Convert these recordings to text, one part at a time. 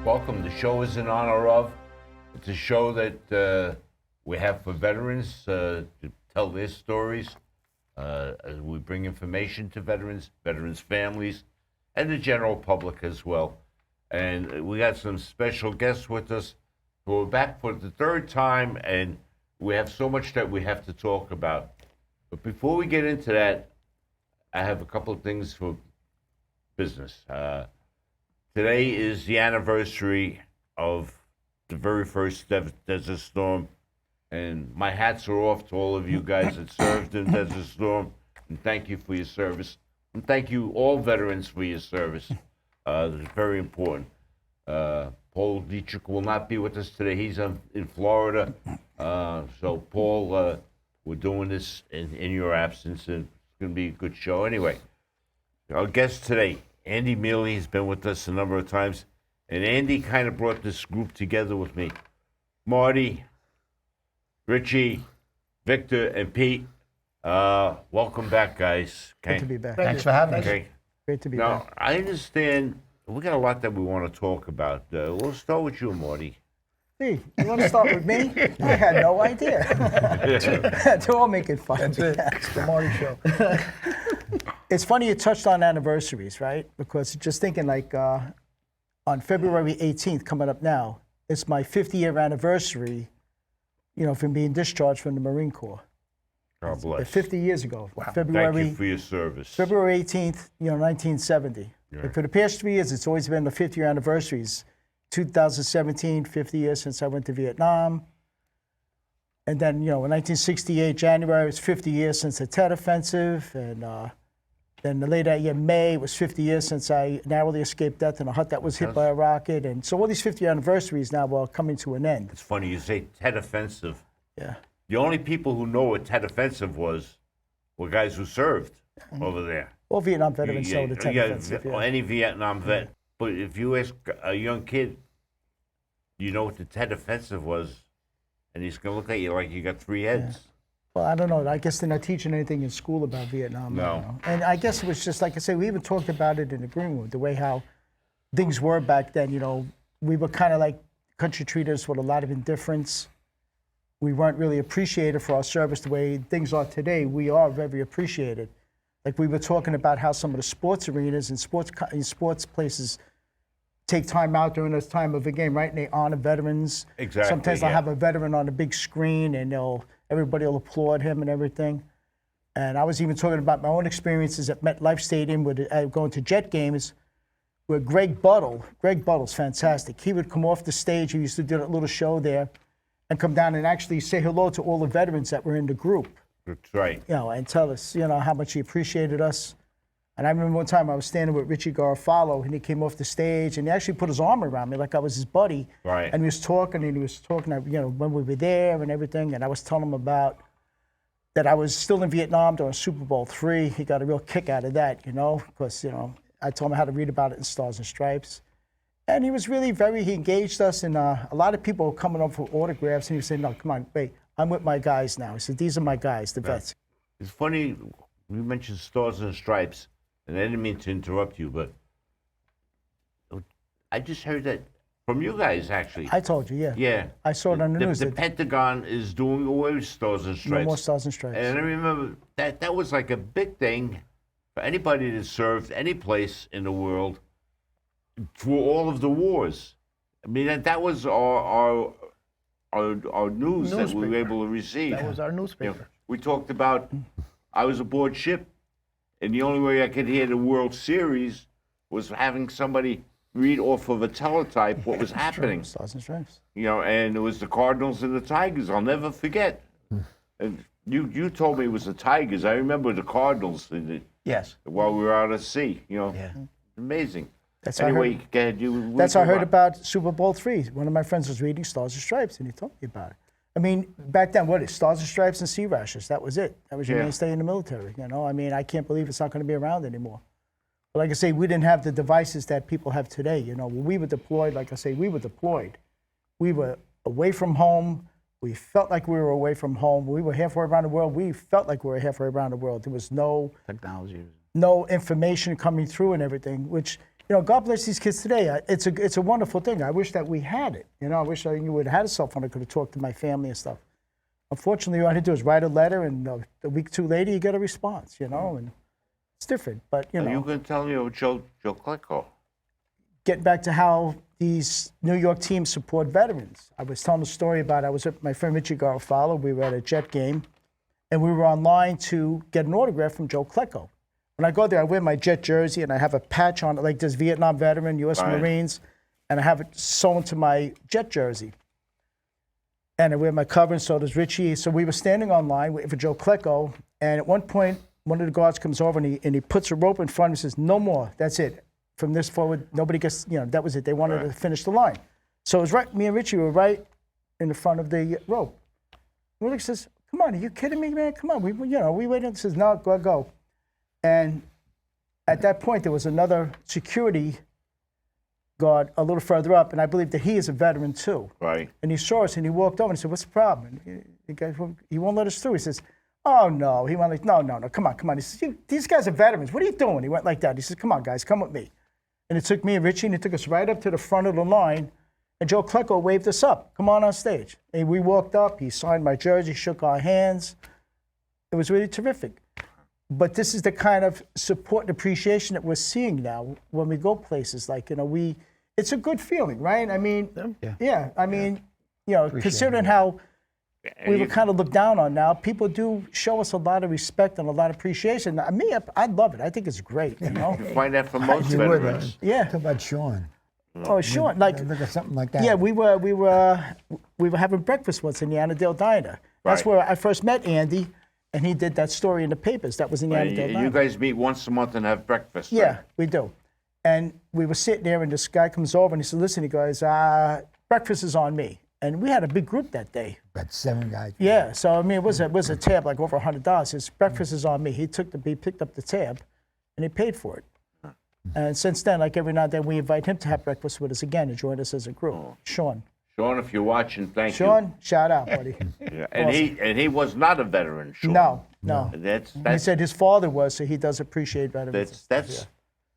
welcome. The show is in honor of. It's a show that we have for veterans to tell their stories as we bring information to veterans, veterans' families, and the general public as well. And we got some special guests with us who are back for the third time, and we have so much that we have to talk about. But before we get into that, I have a couple of things for business. Today is the anniversary of the very first Desert Storm, and my hats are off to all of you guys that served in Desert Storm, and thank you for your service. And thank you all veterans for your service. It's very important. Paul Dietrich will not be with us today. He's in Florida. So Paul, we're doing this in your absence, and it's going to be a good show. Anyway, our guest today, Andy Mealy, has been with us a number of times, and Andy kind of brought this group together with me. Marty, Richie, Victor, and Pete, welcome back, guys. Okay? Good to be back. Thanks for having us. Okay. Great to be Now, back. I understand we got a lot that we want to talk about. We'll start with you, Marty. Hey, you want to start with me? I had no idea. They're all making fun of me. It's the Marty Show. It's funny you touched on anniversaries, right? Because just thinking like on February 18th, coming up now, it's my 50-year anniversary, from being discharged from the Marine Corps. God bless. 50 years ago. Wow. February, Thank you for your service. February 18th, 1970. Yeah. And for the past 3 years, it's always been the 50-year anniversaries. 2017, 50 years since I went to Vietnam. And then, in 1968, January, it was 50 years since the Tet Offensive. And then the later that year, May, it was 50 years since I narrowly escaped death in a hut that was hit by a rocket. And so all these 50 anniversaries now are coming to an end. It's funny, you say Tet Offensive. Yeah. The only people who know what Tet Offensive was were guys who served over there. All Vietnam veterans know the Tet Offensive. Or any Vietnam vet. But if you ask a young kid, do you know what the Tet Offensive was? And he's going to look at you like you got three heads. Well, I don't know. I guess they're not teaching anything in school about Vietnam. No. I don't know. And I guess it was just, like I say, we even talked about it in the green room, the way how things were back then. We were kind of like, country treated us with a lot of indifference. We weren't really appreciated for our service the way things are today. We are very appreciated. Like we were talking about how some of the sports arenas and sports places take time out during this time of a game, right? And they honor veterans. Exactly. Sometimes they'll have a veteran on a big screen and everybody will applaud him and everything. And I was even talking about my own experiences at MetLife Stadium with going to Jet games where Greg Buttle's fantastic. He would come off the stage, he used to do that little show there, and come down and actually say hello to all the veterans that were in the group. That's right. And tell us, how much he appreciated us. And I remember one time I was standing with Richie Garofalo, and he came off the stage, and he actually put his arm around me like I was his buddy. Right. And he was talking, when we were there and everything, and I was telling him about that I was still in Vietnam during Super Bowl III. He got a real kick out of that, because, I told him how to read about it in Stars and Stripes. And he was really he engaged us, and a lot of people were coming up for autographs, and he was saying, no, come on, wait, I'm with my guys now. He said, these are my guys, the vets. It's funny, you mentioned Stars and Stripes, and I didn't mean to interrupt you, but I just heard that from you guys, actually. I told you, yeah. Yeah. I saw it on the news. The Pentagon is doing away with Stars and Stripes. No more Stars and Stripes. And I remember that was like a big thing for anybody that served any place in the world through all of the wars. I mean, that was our news that we were able to receive. That was our newspaper. We talked about, I was aboard ship, and the only way I could hear the World Series was having somebody read off of a teletype what was happening. Stars and Stripes. And it was the Cardinals and the Tigers. I'll never forget. And you told me it was the Tigers. I remember the Cardinals Yes. while we were out at sea. Yeah. Amazing. That's Anyway, how go ahead. that's how I heard about Super Bowl III. One of my friends was reading Stars and Stripes, and he told me about it. I mean, back then, what is Stars and Stripes and Sea Rashes? That was it. That was your mainstay in the military. I mean, I can't believe it's not going to be around anymore. But like I say, we didn't have the devices that people have today. When we were deployed, like I say, we were deployed. We were away from home. We felt like we were away from home. We were halfway around the world. We felt like we were halfway around the world. There was no Technology. no information coming through and everything, which God bless these kids today. It's a wonderful thing. I wish that we had it. I wish I would have had a cell phone. I could have talked to my family and stuff. Unfortunately, all I had to do is write a letter, and a week or two later, you get a response. And it's different. But You can tell Joe Klecko. Getting back to how these New York teams support veterans. I was telling a story about I was with my friend Richie. We were at a Jet game, and we were online to get an autograph from Joe Klecko. When I go there, I wear my Jet jersey, and I have a patch on it, like this Vietnam veteran, U.S. Marines, and I have it sewn to my Jet jersey. And I wear my cover, and so does Richie. So we were standing online waiting for Joe Klecko, and at one point, one of the guards comes over, and he puts a rope in front of him and says, "No more, that's it. From this forward, nobody gets, that was it. They wanted to finish the line." So it was right, me and Richie were right in the front of the rope. Willie says, "Come on, are you kidding me, man? Come on." We waited and says, "No, go." And at that point, there was another security guard a little further up, and I believe that he is a veteran too. Right. And he saw us, and he walked over and he said, "What's the problem?" And the guy, he won't let us through. He says, "Oh, no." He went like, no, come on. He says, "These guys are veterans. What are you doing?" He went like that. He says, "Come on, guys, come with me." And it took me and Richie, and he took us right up to the front of the line, and Joe Klecko waved us up. "Come on stage." And we walked up. He signed my jersey, shook our hands. It was really terrific. But this is the kind of support and appreciation that we're seeing now when we go places. Like, it's a good feeling, right? I mean, considering how we were kind of looked down on now, people do show us a lot of respect and a lot of appreciation. I love it. I think it's great, You find that from most veterans. Yeah. Talk about Sean. Oh, Sean, like Look at something like that. yeah, we were having breakfast once in the Annandale Diner. That's Right. where I first met Andy, and he did that story in the papers. That was in the Annandale Diner. You guys meet once a month and have breakfast. Yeah, right? we do. And we were sitting there, and this guy comes over, and he said, "Listen," he goes, "breakfast is on me." And we had a big group that day. About 7 guys. Yeah, so I mean, it was a tab like over $100. His breakfast is on me. He picked up the tab, and he paid for it. And since then, like every now and then, we invite him to have breakfast with us again to join us as a group. Sean. Sean, if you're watching, thank you. Sean, shout out, buddy. Yeah. And he was not a veteran, Sean. No. He That's said his father was, so he does appreciate veterans.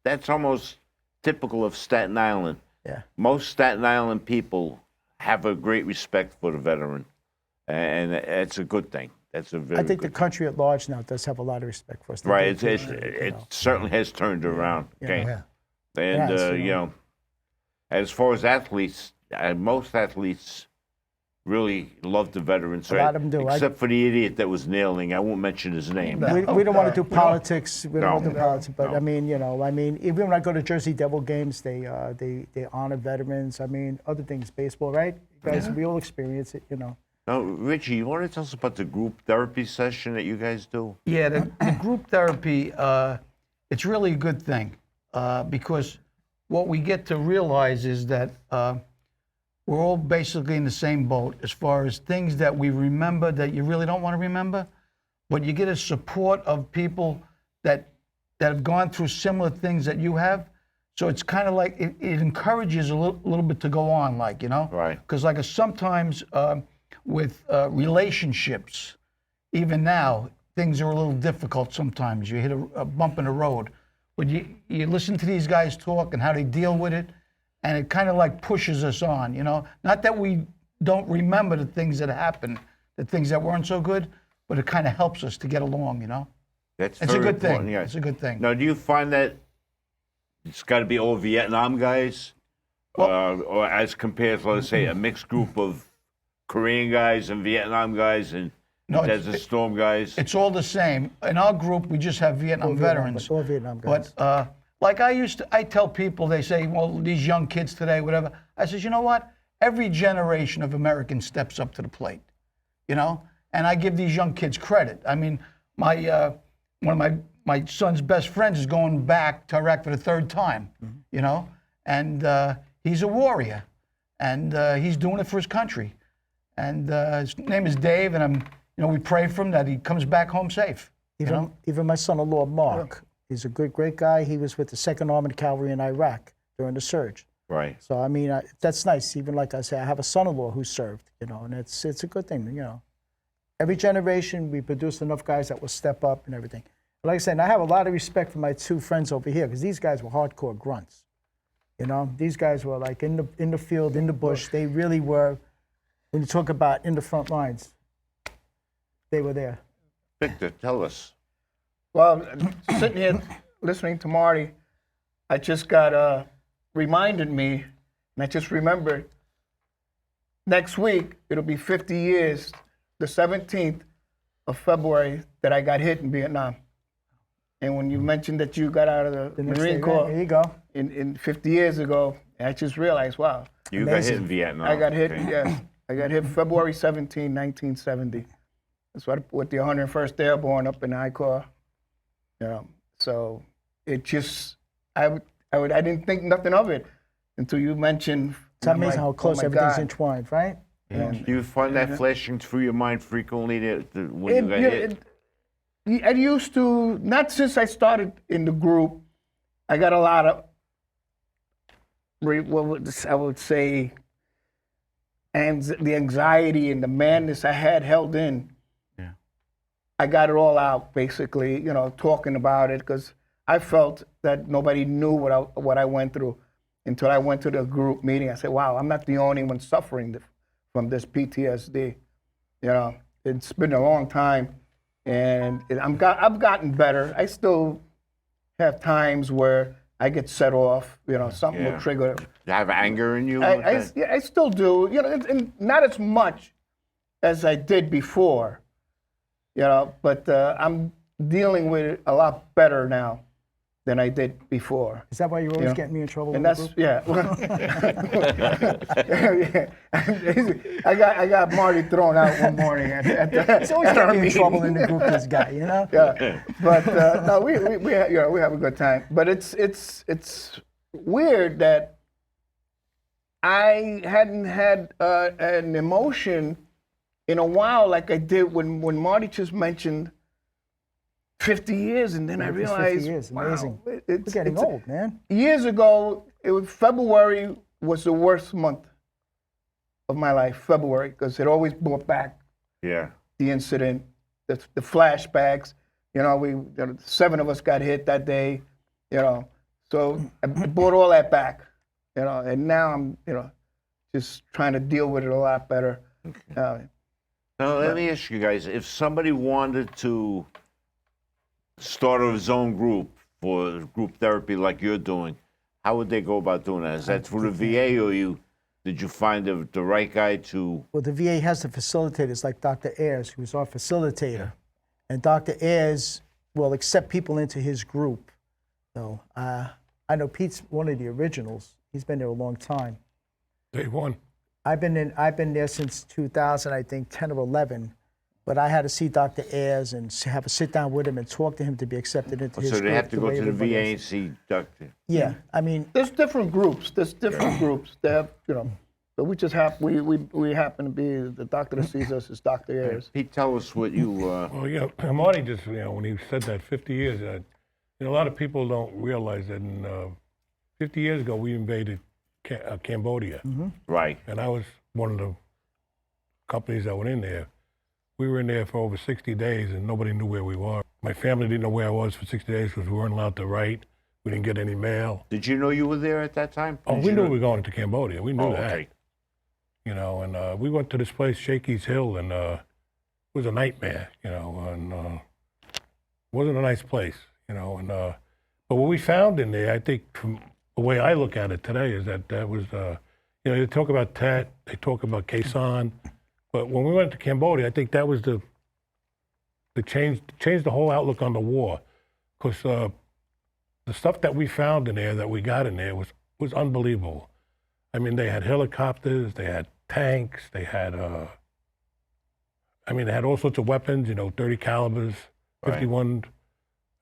that's almost typical of Staten Island. Yeah. Most Staten Island people have a great respect for the veteran, and it's a good thing. That's a very I think the good country at large now does have a lot of respect for us. They right. do It appreciate it certainly has turned around. Okay, Yeah. and It has, as far as athletes, most athletes really love the veterans. A right? lot of them do. Except for the idiot that was kailing. I won't mention his name. We don't want to do politics. We don't want to do No. politics. But No. I mean, even when I go to Jersey Devil games, they honor veterans. I mean, other things, baseball, right? You guys, we all experience it. Now, Richie, you want to tell us about the group therapy session that you guys do? Yeah, the group therapy, it's really a good thing because what we get to realize is that we're all basically in the same boat as far as things that we remember that you really don't want to remember, but you get a support of people that have gone through similar things that you have. So it's kind of like it encourages a little bit to go on, like, Right. Because like sometimes with relationships, even now, things are a little difficult sometimes. You hit a bump in the road. But you listen to these guys talk and how they deal with it, and it kind of like pushes us on, Not that we don't remember the things that happened, the things that weren't so good, but it kind of helps us to get along, That's It's a very good important, thing. yeah. It's a good thing. Now, do you find that it's got to be all Vietnam guys, or as compared to, let's say, a mixed group of Korean guys and Vietnam guys and No, Desert Storm guys? It's all the same. In our group, we just have Vietnam veterans. All Vietnam guys. But like I tell people, they say, well, these young kids today, whatever. I says, you know what? Every generation of Americans steps up to the plate, And I give these young kids credit. I mean, one of my son's best friends is going back to Iraq for the third time, And he's a warrior, and he's doing it for his country. And his name is Dave, and we pray for him that he comes back home safe. Even my son-in-law, Mark, he's a great guy. He was with the 2nd Armored Cavalry in Iraq during the surge. Right. So, I mean, that's nice. Even like I say, I have a son-in-law who served, and it's a good thing, Every generation, we produce enough guys that will step up and everything. But like I said, I have a lot of respect for my 2 friends over here because these guys were hardcore grunts. You know, these guys were like in the field, in the bush. They really were. When you talk about in the front lines, they were there. Victor, tell us. Well, sitting here listening to Marty, I just got reminded me, and I just remembered, next week, it'll be 50 years, the 17th of February, that I got hit in Vietnam. And when you mentioned that you got out of the next Marine day, Corps right, there you go. in 50 years ago, I just realized, wow, You got hit in Vietnam. I got hit, okay. yes. I got hit February 17, 1970. That's what with the 101st Airborne up in I Corps. Yeah. So it just, I didn't think nothing of it until you mentioned. It's I'm amazing like, how close oh my everything's God. entwined, right? Do you find that flashing through your mind frequently when you got Yeah, hit? I used to, not since I started in the group, I got a lot of, I would say, and the anxiety and the madness I had held in. Yeah. I got it all out, basically, talking about it, because I felt that nobody knew what I went through until I went to the group meeting. I said, wow, I'm not the only one suffering from this PTSD. It's been a long time, and I've gotten better. I still have times where I get set off, something will trigger. You have anger in you? I still do, and not as much as I did before, but I'm dealing with it a lot better now than I did before. Is that why you're always getting me in trouble? And with the that's, yeah. I got Marty thrown out one morning at the He's always at our getting me in meeting. trouble in the group, this guy, Yeah, but no, we have a good time. But it's weird that I hadn't had an emotion in a while like I did when Marty just mentioned 50 years, and then I It's realized, 50 years, wow, amazing. We're getting old, man. Years ago, February was the worst month of my life, February, because it always brought back Yeah. the incident, the flashbacks. 7 of us got hit that day, So I brought all that back, and now I'm, just trying to deal with it a lot better. Now, let me ask you guys, if somebody wanted to start his own group for group therapy like you're doing, how would they go about doing that? Is that through the VA, or did you find the right guy to? Well, the VA has the facilitators like Dr. Ayers, who's our facilitator. And Dr. Ayers will accept people into his group. So I know Pete's one of the originals. He's been there a long time. Day one. I've been there since 2000, I think 10 or 11. But I had to see Dr. Ayers and have a sit down with him and talk to him to be accepted into his So group. they have to go way to the everybody VA else. and see Doctor. Yeah, I mean, There's different groups. They have, but we just we happen to be the doctor that sees us is Dr. Ayers. Pete, tell us what you. Well, Marty just, when he said that 50 years, a lot of people don't realize that 50 years ago we invaded Cambodia. Right. And I was one of the companies that went in there. We were in there for over 60 days and nobody knew where we were. My family didn't know where I was for 60 days because we weren't allowed to write. We didn't get any mail. Did you know you were there at that time? Oh, Did we you knew know- we were going to Cambodia. We knew Oh, that. okay. And we went to this place, Shakey's Hill, and it was a nightmare, and it wasn't a nice place, but what we found in there, I think from the way I look at it today is that was, they talk about Tet, they talk about Khe Sanh, but when we went to Cambodia, I think that was the changed the whole outlook on the war, because the stuff that we found in there, that we got in there, was unbelievable. I mean, they had helicopters, they had tanks, they had they had all sorts of weapons, 30 calibers, 51,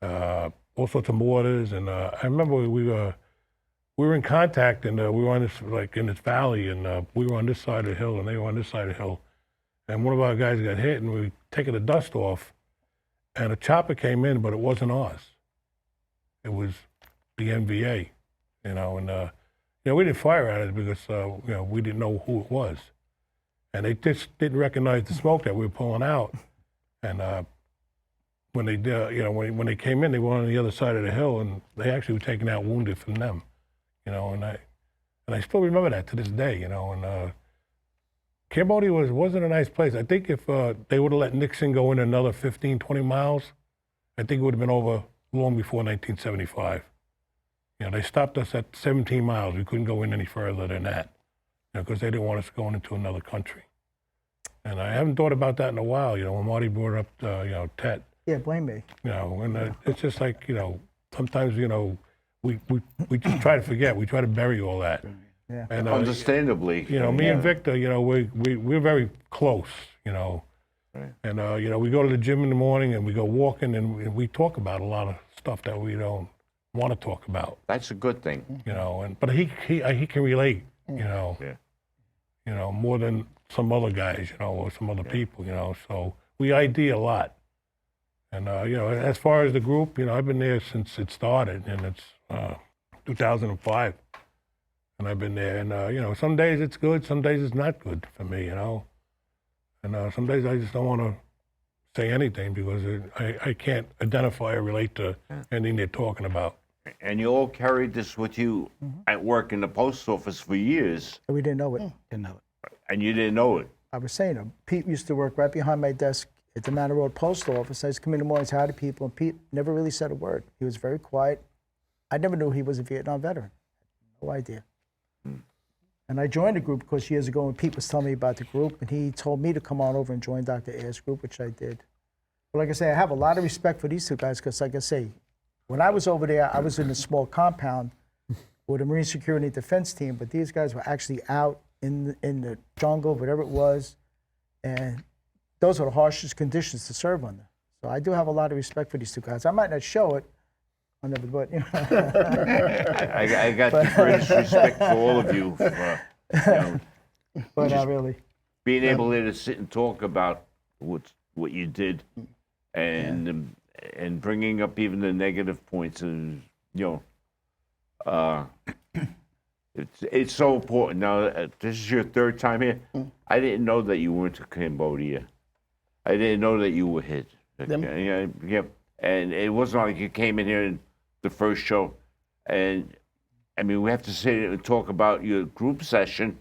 all sorts of mortars, and I remember we were in contact, and we were on this in this valley, and we were on this side of the hill, and they were on this side of the hill, and one of our guys got hit, and we were taking the dust off, and a chopper came in, but it wasn't ours. It was the NVA, and we didn't fire at it because we didn't know who it was, and they just didn't recognize the smoke that we were pulling out, and when they did, when they came in, they were on the other side of the hill, and they actually were taking out wounded from them, and And I still remember that to this day, you know. And Cambodia wasn't a nice place. I think if they would have let Nixon go in another 15, 20 miles, I think it would have been over long before 1975. You know, they stopped us at 17 miles. We couldn't go in any further than that, you know, because they didn't want us going into another country. And I haven't thought about that in a while, you know, when Marty brought up, you know, Tet. Yeah, blame me. You know, and it's just like, you know, sometimes, you know, we just try to forget. We try to bury all that. Yeah. And, Understandably. you know, me and Victor, you know, we're very close, you know. Right. And, you know, we go to the gym in the morning and we go walking and we talk about a lot of stuff that we don't want to talk about, That's a good thing. you know. But he can relate, you know. Yeah. You know, more than some other guys, you know, or some other people, you know. So we ID a lot. And, you know, as far as the group, you know, I've been there since it started, and it's 2005. And I've been there, and, you know, some days it's good, some days it's not good for me, you know. And some days I just don't want to say anything because I can't identify or relate to anything they're talking about. And you all carried this with you at work in the post office for years, And we didn't know it. Didn't know it. and you didn't know it. I was saying, Pete used to work right behind my desk at the Manor Road Postal Office. I used to come in the mornings, hi to people, and Pete never really said a word. He was very quiet. I never knew he was a Vietnam veteran. No idea. And I joined the group because years ago when Pete was telling me about the group, and he told me to come on over and join Dr. Ayers' group, which I did. But like I say, I have a lot of respect for these two guys because, like I say, when I was over there, I was in a small compound with a Marine Security Defense team, but these guys were actually out in the jungle, whatever it was, and those are the harshest conditions to serve under. So I do have a lot of respect for these two guys. I might not show it, I never, but you know. I got the greatest respect for all of you for you know, But not really. being able to sit and talk about what you did, and bringing up even the negative points, and you know, it's so important. Now, this is your third time here. I didn't know that you went to Cambodia. I didn't know that you were hit. Yeah, and it wasn't like you came in here in the first show, and I mean, we have to sit and talk about your group session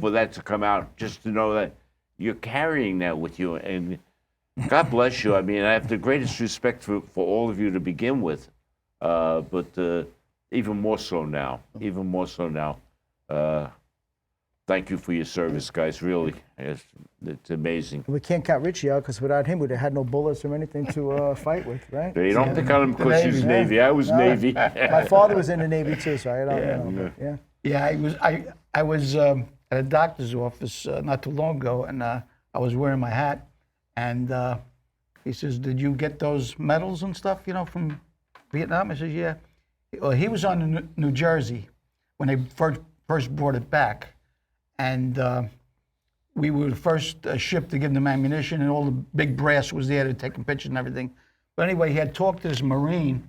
for that to come out, just to know that you're carrying that with you, and God bless you. I mean, I have the greatest respect for all of you to begin with, but even more so now. Even more so now. Thank you for your service, guys. Really, it's amazing. We can't count Richie out because without him, we'd have had no bullets or anything to fight with, right? You don't pick on him because he's Navy. I was Navy. My father was in the Navy too, so I don't know. But, yeah. Yeah, I was at a doctor's office not too long ago, and I was wearing my hat, and he says, "Did you get those medals and stuff, you know, from Vietnam?" I says, "Yeah." Well, he was on New Jersey when they first brought it back, and we were the first ship to give them ammunition, and all the big brass was there to take pictures and everything. But anyway, he had talked to this Marine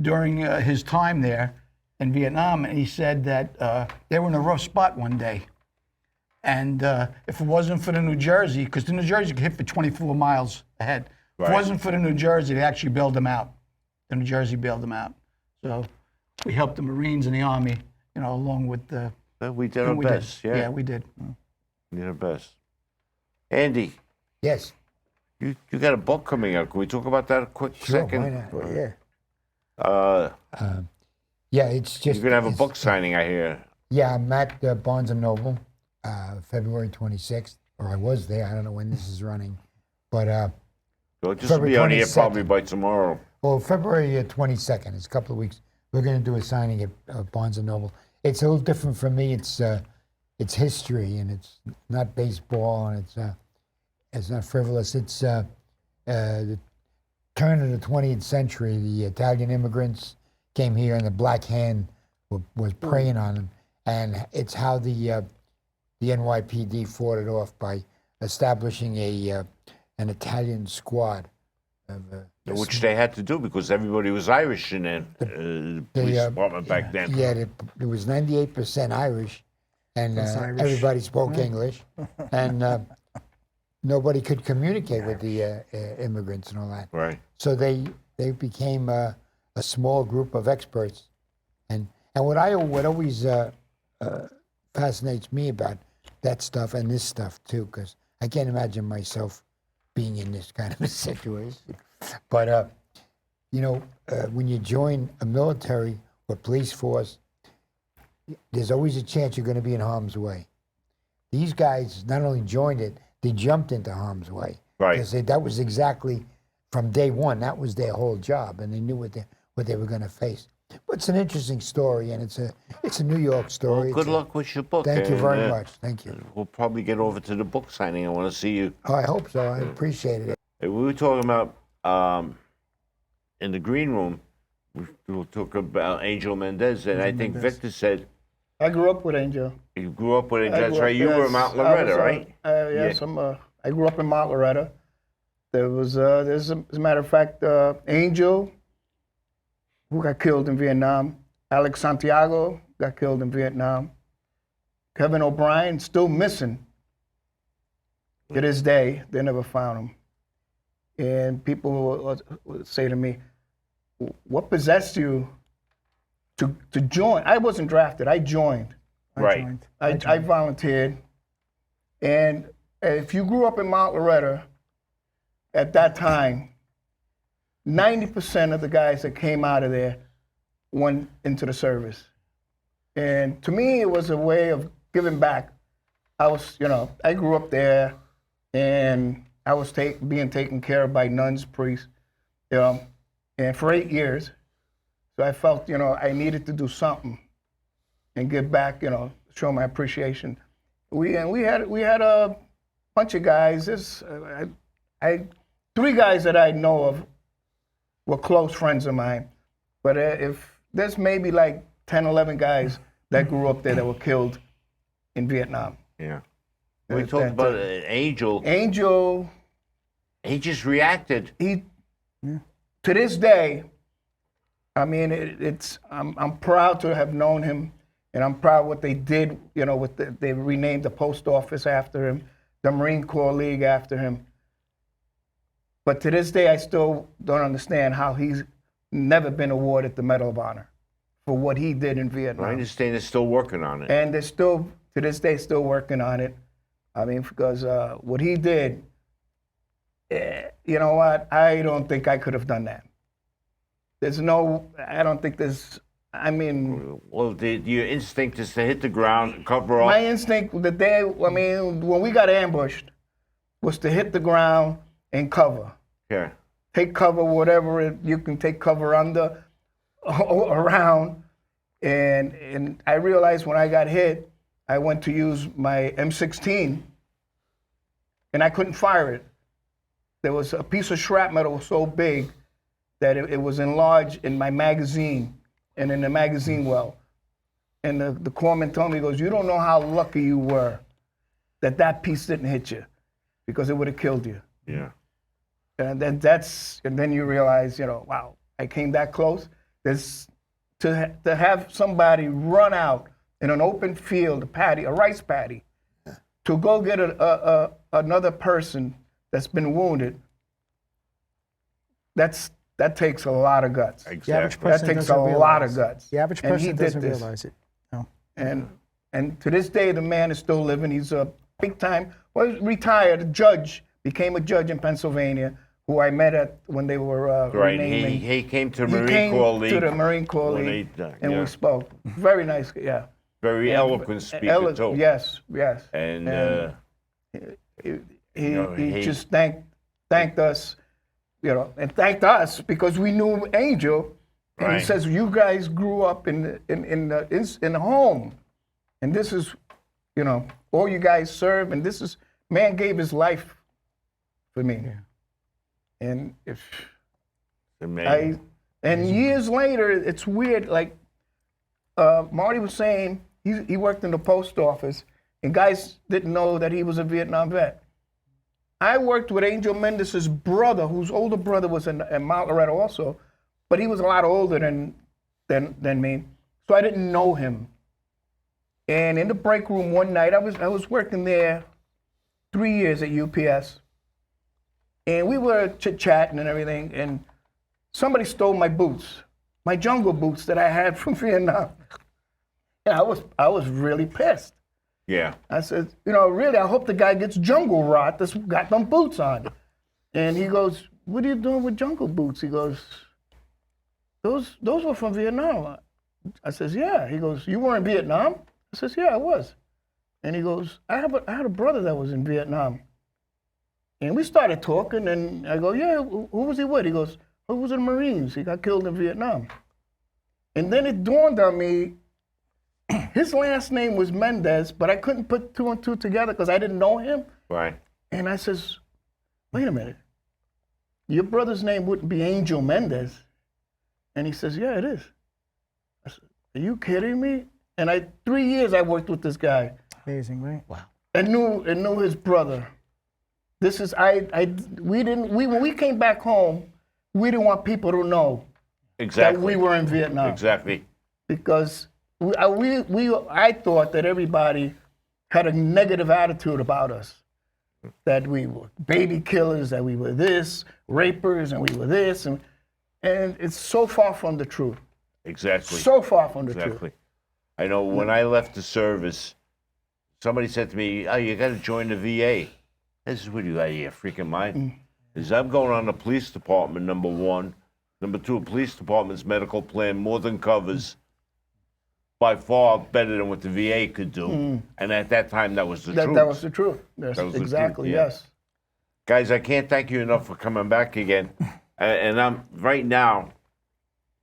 during his time there in Vietnam, and he said that they were in a rough spot one day. And if it wasn't for the New Jersey, because the New Jersey could hit for 24 miles ahead. If it wasn't for the New Jersey, they actually bailed them out. The New Jersey bailed them out. So we helped the Marines and the Army, you know, along with the... We did our best. Yeah, we did. We did our best. Andy, Yes. you got a book coming out. Can we talk about that a quick Sure, second? why not? Well, yeah. Yeah, it's just. You're gonna have a it's- book signing, I hear. Yeah, I'm at Barnes & Noble, February 26th, or I was there. I don't know when this is running. But, So just February be on here 22nd. probably by tomorrow. well, February 22nd, it's a couple of weeks. We're going to do a signing at Barnes & Noble. It's a little different for me. It's history, and it's not baseball, and it's not frivolous. It's the turn of the 20th century. The Italian immigrants came here, and the Black Hand was preying on them. And it's how the NYPD fought it off by establishing an Italian squad. Which they had to do because everybody was Irish in the police department back then. Yeah, it was 98% Irish, and Irish. everybody spoke English, and nobody could communicate with the immigrants and all that. Right. So they became a small group of experts, and And what always fascinates me about that stuff and this stuff too, because I can't imagine myself being in this kind of a situation. But when you join a military or police force, there's always a chance you're going to be in harm's way. These guys not only joined it, they jumped into harm's way. Right. Because that was exactly from day one. That was their whole job, and they knew what they were going to face. But it's an interesting story, and it's a New York story. Well, good luck with your book. Thank you and, very much. Thank you. We'll probably get over to the book signing. I want to see you. Oh, I hope so. I appreciate it. We were talking about in the green room. We'll talk about Angel Mendez, and I think Victor said I grew up with Angel. you grew up with it. I That's grew right. up- You were yes, in Mount I Loretta, was, right? Yes, Yeah. I grew up in Mount Loretta. There's as a matter of fact, Angel, who got killed in Vietnam. Alex Santiago got killed in Vietnam. Kevin O'Brien still missing. To this day, they never found him. And people would say to me, "What possessed you to join?" I wasn't drafted. I joined. Right. I volunteered. And if you grew up in Mount Loretta at that time, 90% of the guys that came out of there went into the service. And to me, it was a way of giving back. I grew up there, and I was being taken care of by nuns, priests, and for 8 years. So I felt, I needed to do something and give back, show my appreciation. We had a bunch of guys. Three guys that I know of were close friends of mine. But if there's maybe like 10, 11 guys that grew up there that were killed in Vietnam. Yeah. We talked about Angel. Angel, He just reacted. to this day, I mean, I'm proud to have known him, and I'm proud what they did. They renamed the post office after him, the Marine Corps League after him. But to this day, I still don't understand how he's never been awarded the Medal of Honor for what he did in Vietnam. I understand they're still working on it. And they're still, to this day, still working on it. I mean, because what he did, you know what? I don't think I could have done that. I don't think there's, I mean. Well, your instinct is to hit the ground, cover up. My instinct when we got ambushed, was to hit the ground and cover. Yeah. Take cover, whatever you can take cover under, around. And I realized when I got hit, I went to use my M16, and I couldn't fire it. There was a piece of shrapnel that was so big that it was enlarged in my magazine and in the magazine well. And the corpsman told me, he goes, "You don't know how lucky you were that piece didn't hit you, because it would have killed you." Yeah. And then you realize, wow, I came that close. To have somebody run out in an open field, a rice paddy, to go get another person that's been wounded, that takes a lot of guts. The average Exactly. person That takes doesn't a realize. lot of guts. The average And he person did doesn't this. realize it. No. And to this day, the man is still living. He's a big time, retired judge, became a judge in Pennsylvania, who I met when they were Right. renaming. He came to He Marine came Corps League. to the Marine Corps when League, they, and yeah. we spoke. Very nice, yeah. Very eloquent speaker, too. Yes. And He just thanked us, and thanked us because we knew Angel. And Right. he says, "You guys grew up in the home, and this is, all you guys serve, and this is, man gave his life for me." Yeah. And amazing. and years later, it's weird. Like Marty was saying, he worked in the post office, and guys didn't know that he was a Vietnam vet. I worked with Angel Mendez's brother, whose older brother was in Mount Loretta also, but he was a lot older than me, so I didn't know him. And in the break room one night, I was working there 3 years at UPS, and we were chit-chatting and everything, and somebody stole my boots, my jungle boots that I had from Vietnam. And I was really pissed. Yeah. I said, really, I hope the guy gets jungle rot that's got them boots on. And he goes, what are you doing with jungle boots? He goes, those were from Vietnam. I says, yeah. He goes, you were in Vietnam? I says, yeah, I was. And he goes, I had a brother that was in Vietnam. And we started talking, and I go, yeah, who was he with? He goes, he was in the Marines. He got killed in Vietnam. And then it dawned on me, his last name was Mendez, but I couldn't put 2 and 2 together because I didn't know him. Right. And I says, wait a minute. Your brother's name wouldn't be Angel Mendez. And he says, yeah, it is. I said, are you kidding me? And 3 years I worked with this guy. Amazing, right? Wow. And knew his brother. This is when we came back home, we didn't want people to know Exactly. that we were in Vietnam. Exactly. Because I thought that everybody had a negative attitude about us. That we were baby killers, that we were this, rapers, and we were this. And it's so far from the truth. Exactly. So far from the Exactly. truth. I know when I left the service, somebody said to me, oh, you got to join the VA. This is what you out of your freaking mind. Is I'm going on the police department, number one. Number two, police department's medical plan more than covers, by far better than what the VA could do. And at that time, that was the truth. That was the truth. Yes, That was the exactly, truth, yeah. yes. Guys, I can't thank you enough for coming back again. And I'm right now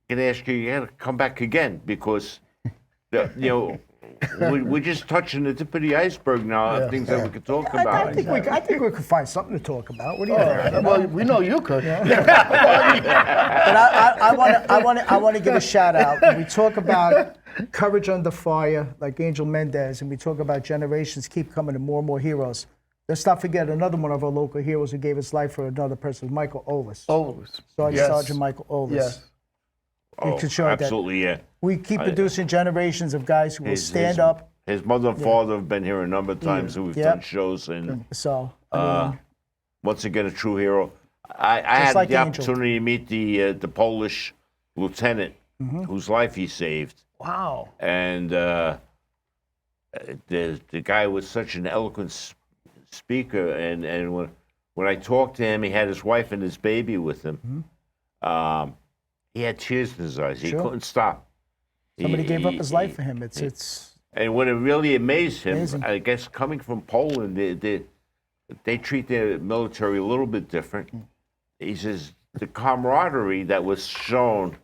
going to ask you, you got to come back again because, we're just touching the tip of the iceberg now of things that we could talk about. I think we could find something to talk about. What do you think? Well, we know you could. But I want to give a shout out. When we talk about courage under fire, like Angel Mendez, and we talk about generations keep coming and more heroes. Let's not forget another one of our local heroes who gave his life for another person, Michael Olis. Always. Sergeant Michael Olis. Yes. Oh, can show that. absolutely, yeah. We keep producing generations of guys who will stand up. His mother and father have been here a number of times, and we've done shows. And So, once again, a true hero. I had like the Angel. opportunity to meet the Polish lieutenant whose life he saved. Wow. And the guy was such an eloquent speaker. And when I talked to him, he had his wife and his baby with him. He had tears in his eyes. He couldn't stop. somebody gave up his life for him. It's And what it really amazed him, Amazing. I guess, coming from Poland, they treat their military a little bit different. He says the camaraderie that was shown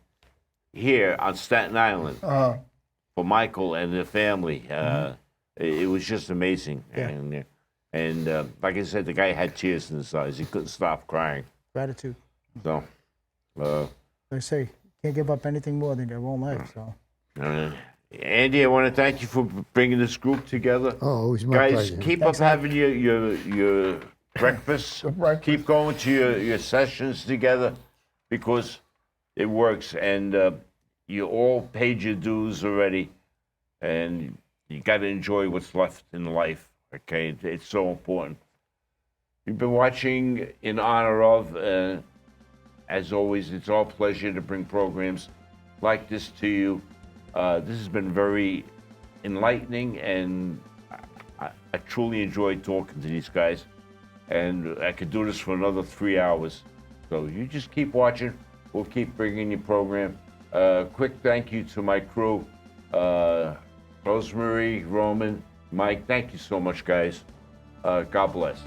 here on Staten Island for Michael and the family, it was just amazing. Yeah. And like I said, the guy had tears in his eyes. He couldn't stop crying. gratitude. So, They say can't give up anything more than your own life. So. Andy, I want to thank you for bringing this group together. Oh, it was my Guys, pleasure. keep up having your breakfast. Keep going to your sessions together because it works. And you all paid your dues already. And you got to enjoy what's left in life, okay? It's so important. You've been watching in honor of, as always, it's our pleasure to bring programs like this to you. This has been very enlightening, and I truly enjoyed talking to these guys. And I could do this for another 3 hours. So you just keep watching. We'll keep bringing you program. Quick thank you to my crew, Rosemary, Roman, Mike. Thank you so much, guys. God bless.